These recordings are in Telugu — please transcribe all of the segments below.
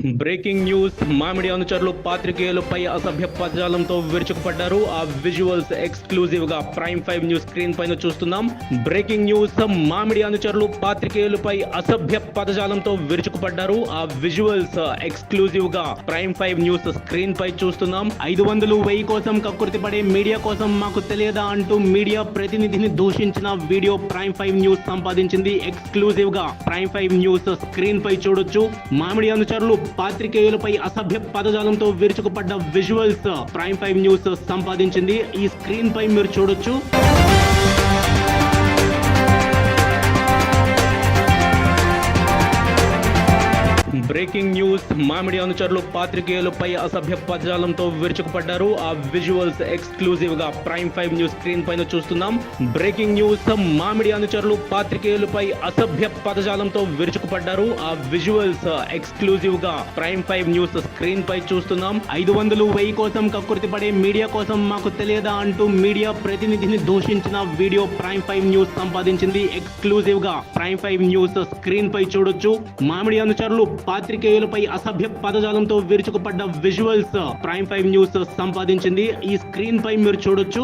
బ్రేకింగ్ న్యూస్ మామిడి అనుచరులు పాత్రికేయులపై అసభ్య పదజాలంతో విరుచుకుపడ్డారు. ఆ విజువల్స్ ఎక్స్క్లూజివ్ గా ప్రైమ్ 5 న్యూస్ స్క్రీన్ పైన చూస్తున్నాం. బ్రేకింగ్ న్యూస్ మామిడి అనుచరులు పాత్రికేయులపై అసభ్య పదజాలంతో విరుచుకుపడ్డారు. ఆ విజువల్స్ ఎక్స్క్లూజివ్ గా ప్రైమ్ 5 న్యూస్ స్క్రీన్ పై చూస్తున్నాం. 500,000 కోసం కక్కుర్తి పడే మీడియా కోసం మాకు తెలియదా అంటూ మీడియా ప్రతినిధిని దూషించిన వీడియో ప్రైమ్ 5 న్యూస్ సంపాదించింది. ఎక్స్క్లూజివ్ గా ప్రైమ్ 5 న్యూస్ స్క్రీన్ పై చూడొచ్చు. మామిడి అనుచరులు పాత్రికేయులపై అసభ్య పదజాలంతో విరుచుకుపడ్డ విజువల్స్ ప్రైమ్ 5 న్యూస్ సంపాదించింది. ఈ స్క్రీన్ పై మీరు చూడొచ్చు. బ్రేకింగ్ న్యూస్ మామిడి అనుచరులు పాత్రికేయులపై అసభ్య పదజాలంతో విరుచుకుపడ్డారు. ఆ విజువల్స్ ఎక్స్క్లూజివ్ గా ప్రైమ్ 5 న్యూస్ స్క్రీన్ పైన చూస్తున్నాం. బ్రేకింగ్ న్యూస్ మామిడి అనుచరులు పాత్రికేయులపై అసభ్య పదజాలంతో విరుచుకుపడ్డారు. ఆ విజువల్స్ ఎక్స్క్లూజివ్ గా ప్రైమ్ 5 న్యూస్ స్క్రీన్ పై చూస్తున్నాం. 500,000 కోసం కక్కుర్తి పడే మీడియా కోసం మాకు తెలియదా అంటూ మీడియా ప్రతినిధిని దూషించిన వీడియో ప్రైమ్ 5 న్యూస్ సంపాదించింది. ఎక్స్క్లూజివ్ గా ప్రైమ్ 5 న్యూస్ స్క్రీన్ పై చూడొచ్చు. మామిడి అనుచరులు పాత్రికేయులపై అసభ్య పదజాలంతో విరుచుకుపడ్డ విజువల్స్ ప్రైమ్ 5 న్యూస్ సంపాదించింది. ఈ స్క్రీన్ పై మీరు చూడొచ్చు.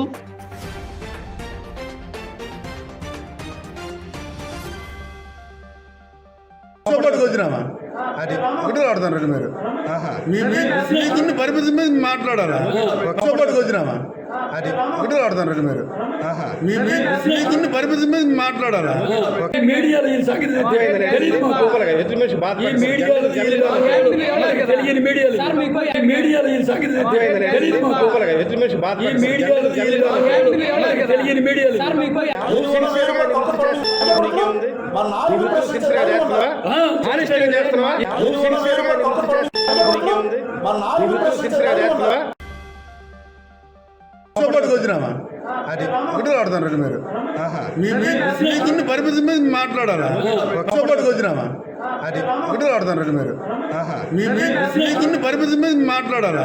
అది ఒకటి ఆడుతున్నారు మీరు మీకున్న పరిమితి మీద మాట్లాడాలా వచ్చినామా అది ఒకటి ఆడుతున్నారు మీరు మీకున్న పరిమితి మీద మాట్లాడాలా వచ్చినామా అది ఒకటి ఆడుతున్నారు మీరు మీకున్న పరిమితి మీద మాట్లాడాలా వచ్చినామా అది ఒకటి ఆడుతున్నారు మీరు మీకున్న పరిమితి మీద మాట్లాడాలా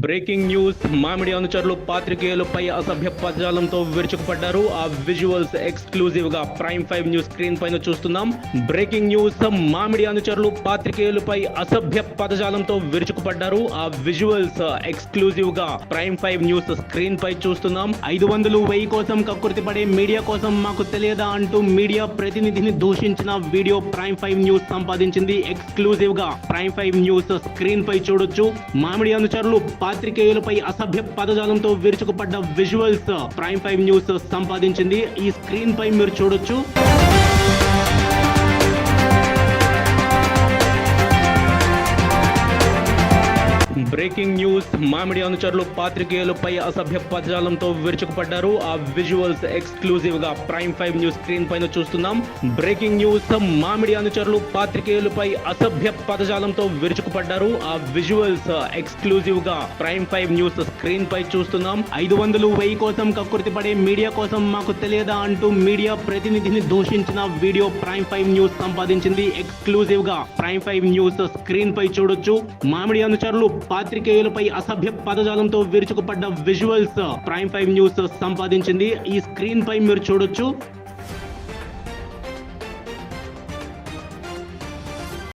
బ్రేకింగ్ న్యూస్ మామిడి అనుచరులు పాత్రికేయులపై అసభ్య పదజాలంతో విరుచుకుపడ్డారు. ఆ విజువల్స్ ఎక్స్క్లూజివ్ గా ప్రైమ్ 5 న్యూస్ స్క్రీన్ పైన చూస్తున్నాం. బ్రేకింగ్ న్యూస్ మామిడి అనుచరులు పాత్రికేయులపై అసభ్య పదజాలంతో విరుచుకుపడ్డారు. ఆ విజువల్స్ ఎక్స్క్లూజివ్ గా ప్రైమ్ 5 న్యూస్ స్క్రీన్ పై చూస్తున్నాం. 500,000 కోసం కక్కుర్తి పడే మీడియా కోసం మాకు తెలియదా అంటూ మీడియా ప్రతినిధిని దూషించిన వీడియో ప్రైమ్ 5 న్యూస్ సంపాదించింది. ఎక్స్క్లూజివ్ గా ప్రైమ్ 5 న్యూస్ స్క్రీన్ పై చూడొచ్చు. మామిడి అనుచరులు పాత్రికేయులపై అసభ్య పదజాలంతో విరుచుకుపడ్డ విజువల్స్ ప్రైమ్ 5 న్యూస్ సంపాదించింది. ఈ స్క్రీన్ పై మీరు చూడొచ్చు. బ్రేకింగ్ న్యూస్ మామిడి అనుచరులు పాత్రికేయులపై అసభ్య పదజాలంతో విరుచుకుపడ్డారు. ఆ విజువల్స్ ఎక్స్క్లూజివ్ గా ప్రైమ్ 5 న్యూస్ స్క్రీన్ పైన చూస్తున్నాం. బ్రేకింగ్ న్యూస్ మామిడి అనుచరులు పాత్రికేయులపై అసభ్య పదజాలంతో విరుచుకుపడ్డారు. ఆ విజువల్స్ ఎక్స్క్లూజివ్ గా ప్రైమ్ 5 న్యూస్ స్క్రీన్ పై చూస్తున్నాం. 500,000 కోసం కక్కుర్తి పడే మీడియా కోసం మాకు తెలియదా అంటూ మీడియా ప్రతినిధిని దూషించిన వీడియో ప్రైమ్ 5 న్యూస్ సంపాదించింది. ఎక్స్క్లూజివ్ గా ప్రైమ్ 5 న్యూస్ స్క్రీన్ పై చూడొచ్చు. మామిడి అనుచరులు పాత్రికేయులపై అసభ్య పదజాలంతో విరుచుకుపడ్డ విజువల్స్ ప్రైమ్ 5 న్యూస్ సంపాదించింది. ఈ స్క్రీన్ పై మీరు చూడొచ్చు.